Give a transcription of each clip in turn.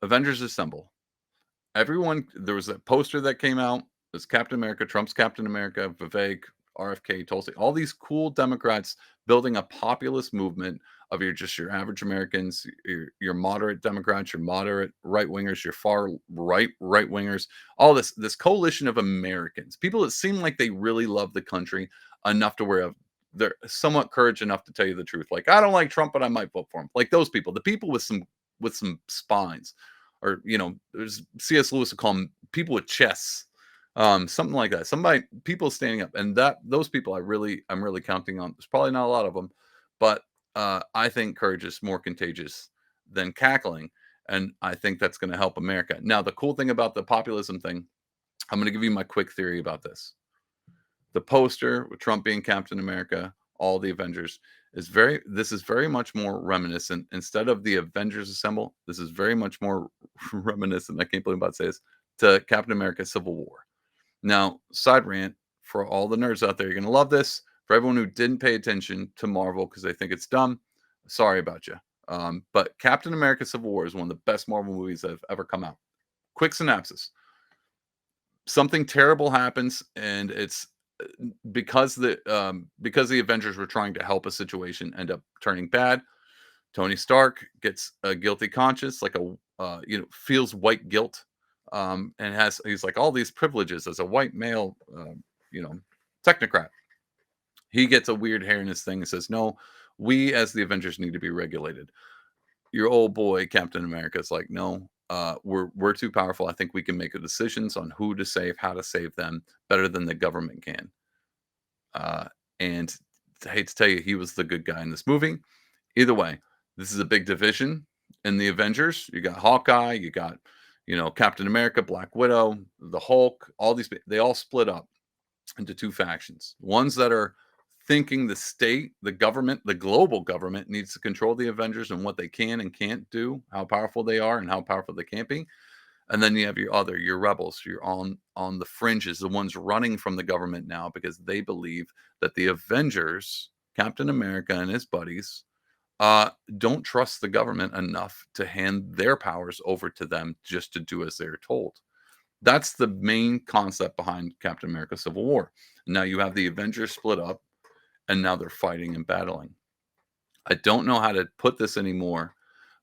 Avengers Assemble. Everyone, there was a poster that came out. It was Captain America, Trump's Captain America, Vivek, RFK, Tulsi, all these cool Democrats building a populist movement of your average Americans, your moderate Democrats, your moderate right wingers, your far right wingers, all this coalition of Americans, people that seem like they really love the country enough to where they're somewhat courage enough to tell you the truth. Like, I don't like Trump, but I might vote for him. Like those people, the people with some spines, or there's C.S. Lewis would call them people with chests, something like that. Somebody, people standing up, and those people, I'm really counting on. There's probably not a lot of them, but I think courage is more contagious than cackling, and I think that's going to help America. Now, the cool thing about the populism thing, I'm going to give you my quick theory about this. The poster with Trump being Captain America, all the Avengers, this is very much more reminiscent. Instead of the Avengers Assemble, this is very much more reminiscent. I can't believe I'm about to say this, to Captain America Civil War. Now, side rant for all the nerds out there, you're gonna love this. For everyone who didn't pay attention to Marvel because they think it's dumb, sorry about you. But Captain America Civil War is one of the best Marvel movies that have ever come out. Quick synopsis: something terrible happens, and it's because the Avengers were trying to help a situation end up turning bad. Tony Stark gets a guilty conscience, like feels white guilt, and he's like all these privileges as a white male, you know, technocrat. He gets a weird hair in his thing and says, "No, we as the Avengers need to be regulated." Your old boy Captain America is like, "No, we're too powerful. I think we can make the decisions on who to save, how to save them, better than the government can." And I hate to tell you, he was the good guy in this movie. Either way, this is a big division in the Avengers. You got Hawkeye, you got, Captain America, Black Widow, the Hulk, all these, they all split up into two factions. Ones that are thinking the state, the government, the global government needs to control the Avengers and what they can and can't do, how powerful they are and how powerful they can't be. And then you have your rebels, you're on the fringes, the ones running from the government now because they believe that the Avengers, Captain America and his buddies, don't trust the government enough to hand their powers over to them just to do as they're told. That's the main concept behind Captain America Civil War. Now you have the Avengers split up, and now they're fighting and battling. I don't know how to put this anymore,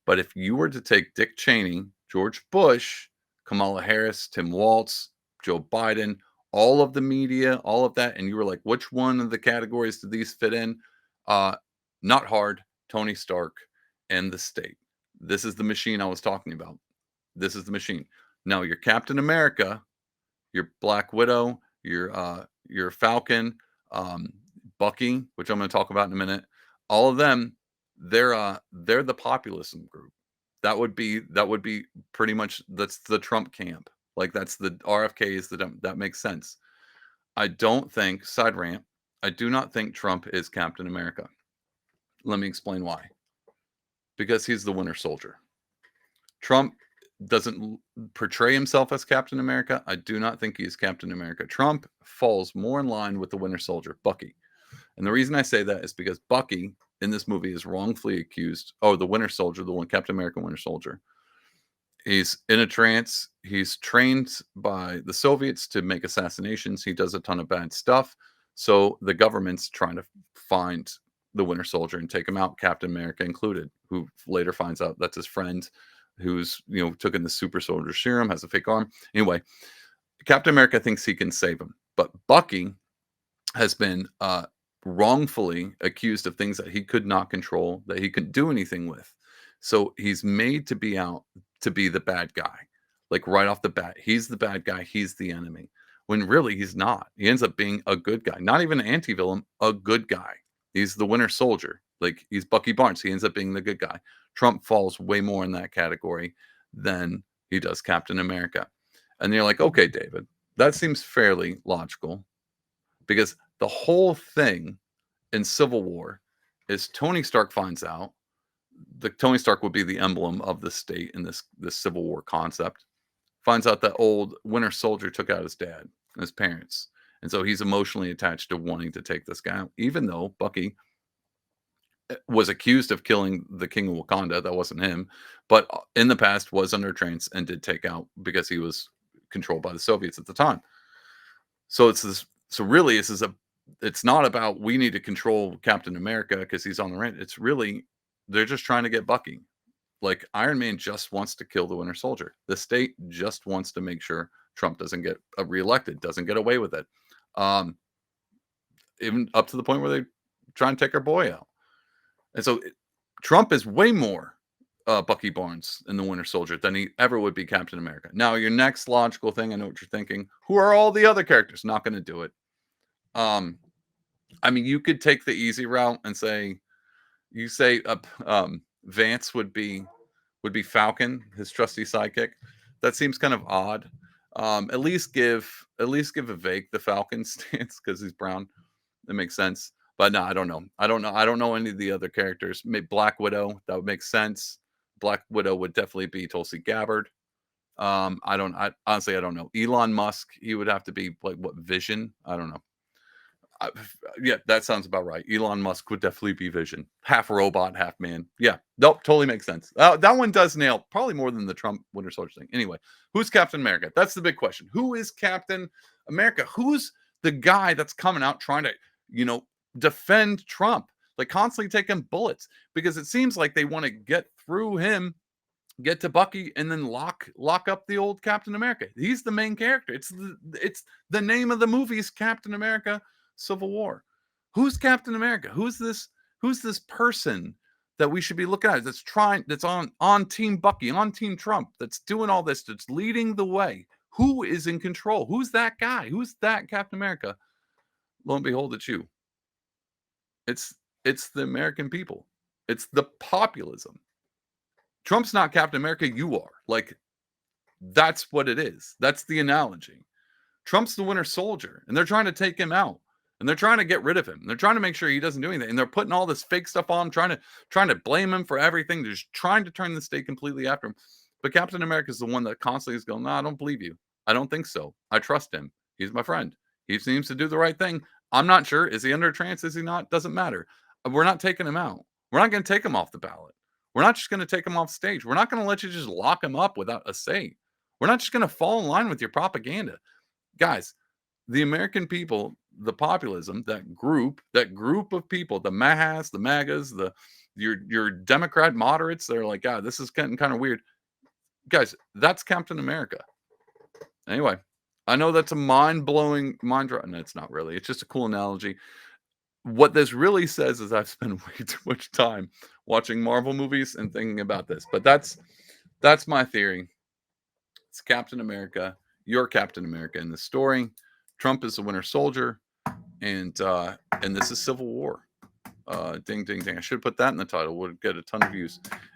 but if you were to take Dick Cheney, George Bush, Kamala Harris, Tim Walz, Joe Biden, all of the media, all of that, and you were like, which one of the categories do these fit in? Uh, Not hard, Tony Stark, and the state. This is the machine I was talking about. This is the machine. Now, your Captain America, your Black Widow, your Falcon, um, Bucky, which I'm going to talk about in a minute. All of them, they're the populism group. That would be pretty much that's the Trump camp. Like that's the RFK is that makes sense. I don't think side rant. I do not think Trump is Captain America. Let me explain why. Because he's the Winter Soldier. Trump doesn't portray himself as Captain America. I do not think he's Captain America. Trump falls more in line with the Winter Soldier, Bucky. And the reason I say that is because Bucky in this movie is wrongfully accused. Oh, the Winter Soldier, the one Captain America Winter Soldier. He's in a trance. He's trained by the Soviets to make assassinations. He does a ton of bad stuff. So the government's trying to find the Winter Soldier and take him out, Captain America included, who later finds out that's his friend who's, took in the super soldier serum, has a fake arm. Anyway, Captain America thinks he can save him. But Bucky has been wrongfully accused of things that he could not control, that he couldn't do anything with. So he's made to be out to be the bad guy. Like right off the bat, he's the bad guy, he's the enemy. When really he's not. He ends up being a good guy. Not even an anti-villain, a good guy. He's the Winter Soldier. Like he's Bucky Barnes. He ends up being the good guy. Trump falls way more in that category than he does Captain America. And you're like, okay, David, that seems fairly logical because the whole thing in Civil War is Tony Stark finds out the Tony Stark would be the emblem of the state in this Civil War concept. Finds out that old Winter Soldier took out his dad and his parents, and so he's emotionally attached to wanting to take this guy out, even though Bucky was accused of killing the king of Wakanda. That wasn't him, but in the past was under trance and did take out because he was controlled by the Soviets at the time. So it's this. So really, this is a. It's not about we need to control Captain America because he's on the rant. It's really they're just trying to get Bucky. Like Iron Man just wants to kill the Winter Soldier. The state just wants to make sure Trump doesn't get reelected, doesn't get away with it. Um, Even up to the point where they try and take our boy out. And so Trump is way more Bucky Barnes in the Winter Soldier than he ever would be Captain America. Now, your next logical thing, I know what you're thinking. Who are all the other characters? Not going to do it. Um, I mean, you could take the easy route and say, you say Vance would be Falcon, his trusty sidekick. That seems kind of odd. At least give Vivek the Falcon stance because he's brown. That makes sense. But no, I don't know. I don't know any of the other characters. Maybe Black Widow, that would make sense. Black Widow would definitely be Tulsi Gabbard. I honestly I don't know. Elon Musk, he would have to be like what Vision? I don't know. I, yeah, that sounds about right. Elon Musk would definitely be Vision, half robot, half man. Yeah, nope, totally makes sense. That one does nail probably more than the Trump Winter Soldier thing. Anyway, who's Captain America? That's the big question. Who is Captain America? Who's the guy that's coming out trying to, you know, defend Trump, like constantly taking bullets? Because it seems like they want to get through him, get to Bucky, and then lock up the old Captain America. He's the main character. It's the name of the movie is Captain America Civil War. Who's Captain America? Who's this person that we should be looking at that's on Team Bucky, on Team Trump, that's doing all this, that's leading the way? Who is in control? Who's that guy? Who's that Captain America? Lo and behold, it's you. It's the American people. It's the populism. Trump's not Captain America, you are. Like, that's what it is. That's the analogy. Trump's the Winter Soldier, and they're trying to take him out, and they're trying to get rid of him. They're trying to make sure he doesn't do anything, and they're putting all this fake stuff on him, trying to blame him for everything. They're just trying to turn the state completely after him. But Captain America is the one that constantly is going, "No, I don't believe you. I don't think so. I trust him. He's my friend. He seems to do the right thing. I'm not sure. Is he under trance? Is he not? Doesn't matter. We're not taking him out. We're not going to take him off the ballot. We're not just going to take him off stage. We're not going to let you just lock him up without a say. We're not just going to fall in line with your propaganda." Guys, the American people, the populism, that group of people, the Mahas, the MAGAs, your Democrat moderates, they're like, God, this is getting kind of weird. Guys, that's Captain America. Anyway, I know that's a mind-blowing mind drop. No, it's not really. It's just a cool analogy. What this really says is I've spent way too much time watching Marvel movies and thinking about this. But that's my theory. It's Captain America. You're Captain America in the story. Trump is the Winter Soldier, and this is Civil War. Ding, ding, ding. I should put that in the title. Would get a ton of views.